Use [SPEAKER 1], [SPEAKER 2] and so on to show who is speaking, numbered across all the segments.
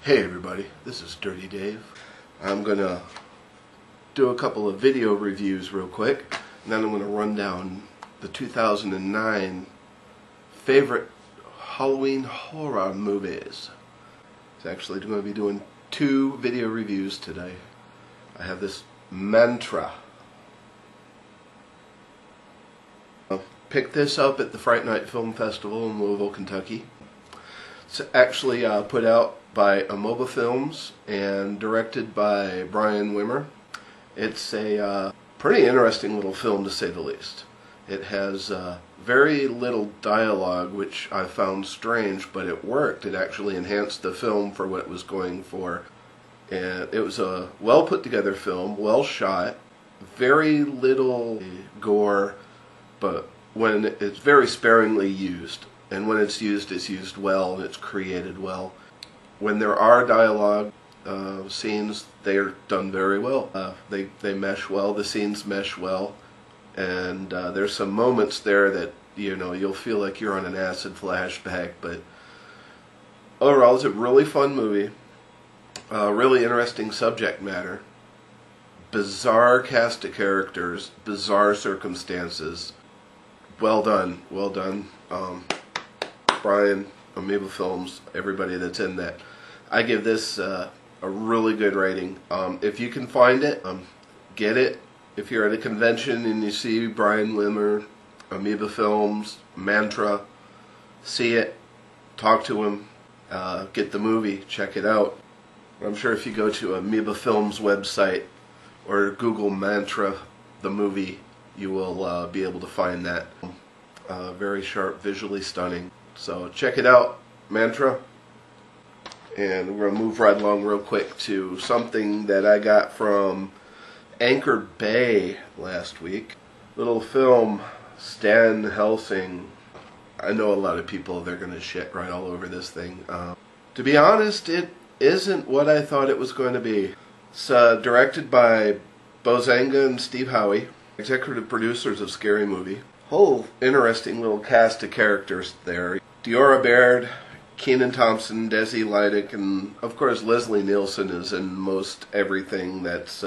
[SPEAKER 1] Hey everybody, this is Dirty Dave. I'm gonna do a couple of video reviews real quick, and then I'm gonna run down the 2009 favorite Halloween horror movies. It's actually going to be doing two video reviews today. I have this mantra. I picked this up at the Fright Night Film Festival in Louisville, Kentucky. It's actually put out by Amoeba Films and directed by Brian Wimmer. It's a pretty interesting little film, to say the least. It has very little dialogue, which I found strange, but it worked. It actually enhanced the film for what it was going for. And it was a well put together film, well shot, very little gore, but when it's very sparingly used. And when it's used well, and it's created well. When there are dialogue scenes, they are done very well. They mesh well, the scenes mesh well, and there's some moments there that, you know, you'll feel like you're on an acid flashback, but overall it's a really fun movie, really interesting subject matter, bizarre cast of characters, bizarre circumstances. Well done, well done. Brian, Amoeba Films, everybody that's in that. I give this a really good rating. If you can find it, get it. If you're at a convention and you see Brian Wimmer, Amoeba Films, Mantra, see it, talk to him, get the movie, check it out. I'm sure if you go to Amoeba Films website or Google Mantra, the movie, you will be able to find that. Very sharp, visually stunning. So check it out, Mantra. And we're going to move right along real quick to something that I got from Anchor Bay last week. Little film, Stan Helsing. I know a lot of people, they're going to shit right all over this thing. To be honest, it isn't what I thought it was going to be. It's directed by Bozanga and Steve Howie, executive producers of Scary Movie. Whole interesting little cast of characters there. Diora Baird, Kenan Thompson, Desi Lydic, and of course Leslie Nielsen is in most everything that's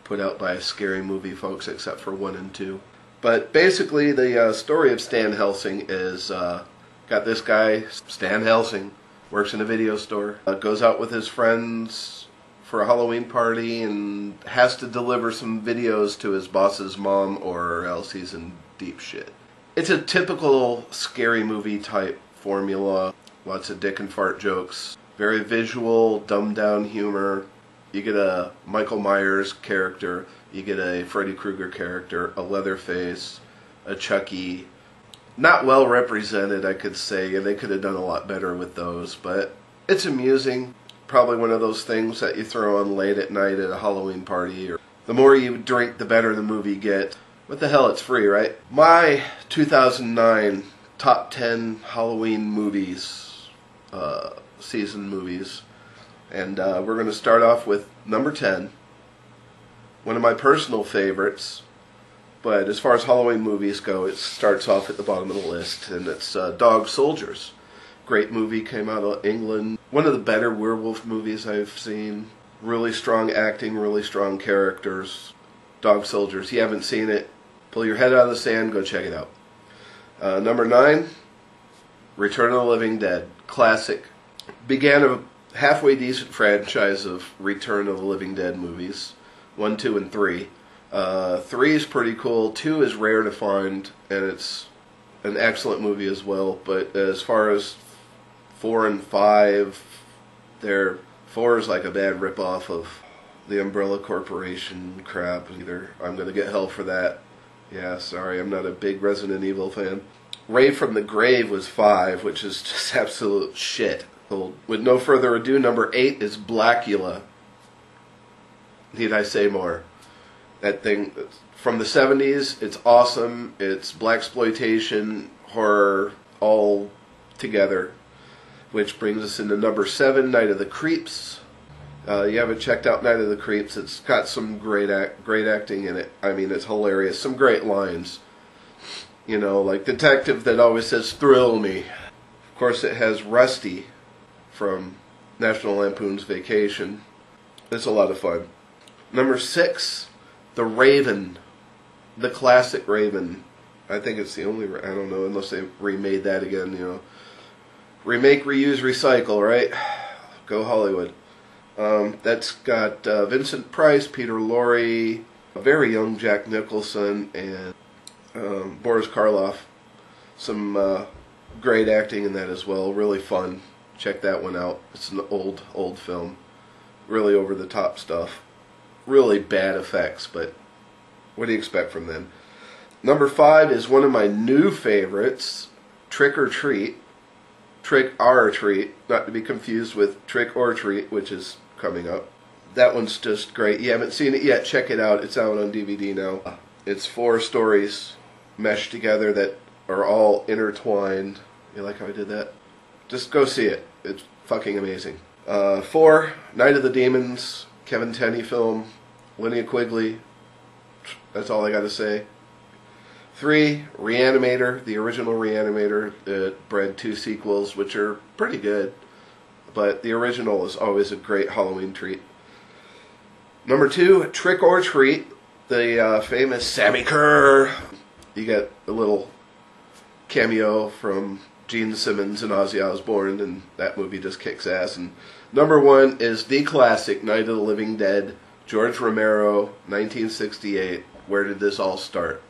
[SPEAKER 1] put out by Scary Movie folks except for 1 and 2. But basically the story of Stan Helsing is, got this guy, Stan Helsing, works in a video store, goes out with his friends for a Halloween party and has to deliver some videos to his boss's mom or else he's in deep shit. It's a typical Scary Movie type formula. Lots of dick and fart jokes. Very visual, dumbed down humor. You get a Michael Myers character. You get a Freddy Krueger character. A Leatherface. A Chucky. Not well represented, I could say. And they could have done a lot better with those. But it's amusing. Probably one of those things that you throw on late at night at a Halloween party. Or the more you drink, the better the movie gets. What the hell, it's free, right? My 2009 top 10 Halloween movies, season movies. And we're going to start off with number 10. One of my personal favorites. But as far as Halloween movies go, it starts off at the bottom of the list. And it's Dog Soldiers. Great movie, came out of England. One of the better werewolf movies I've seen. Really strong acting, really strong characters. Dog Soldiers. If you haven't seen it, pull your head out of the sand, go check it out. Number 9, Return of the Living Dead. Classic. Began a halfway decent franchise of Return of the Living Dead movies. 1, 2, and 3. 3 is pretty cool. 2 is rare to find, and it's an excellent movie as well. But as far as 4 and 5, 4 is like a bad ripoff of the Umbrella Corporation crap. Either I'm going to get hell for that. Yeah, sorry, I'm not a big Resident Evil fan. Ray from the Grave was 5, which is just absolute shit. With no further ado, number 8 is Blackula. Need I say more? That thing from the 70s, it's awesome. It's blaxploitation, horror, all together. Which brings us into number 7, Night of the Creeps. You haven't checked out Night of the Creeps. It's got some great acting in it. I mean, it's hilarious. Some great lines. You know, like detective that always says, "Thrill me." Of course, it has Rusty from National Lampoon's Vacation. It's a lot of fun. Number 6, The Raven. The classic Raven. I think it's the only, I don't know, unless they remade that again, you know. Remake, reuse, recycle, right? Go Hollywood. That's got Vincent Price, Peter Lorre, a very young Jack Nicholson, and Boris Karloff. Some great acting in that as well. Really fun. Check that one out. It's an old film. Really over-the-top stuff. Really bad effects, but what do you expect from them? Number 5 is one of my new favorites, Trick or Treat. Trick or Treat, not to be confused with Trick or Treat, which is coming up. That one's just great. You haven't seen it yet, check it out. It's out on DVD now. It's 4 stories meshed together that are all intertwined. You like how I did that? Just go see it. It's fucking amazing. 4, Night of the Demons, Kevin Tenney film, Linnea Quigley. That's all I got to say. 3, Reanimator, the original Reanimator. It bred 2 sequels, which are pretty good. But the original is always a great Halloween treat. Number 2, Trick or Treat, the famous Sammy Kerr. You get a little cameo from Gene Simmons and Ozzy Osbourne, and that movie just kicks ass. And number 1 is the classic Night of the Living Dead, George Romero, 1968. Where did this all start?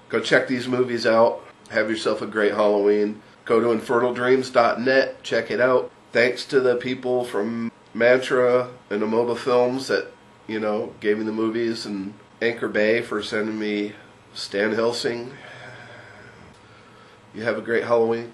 [SPEAKER 1] Go check these movies out. Have yourself a great Halloween. Go to infernaldreams.net. Check it out. Thanks to the people from Mantra and Amoeba Films that, you know, gave me the movies, and Anchor Bay for sending me Stan Helsing. You have a great Halloween.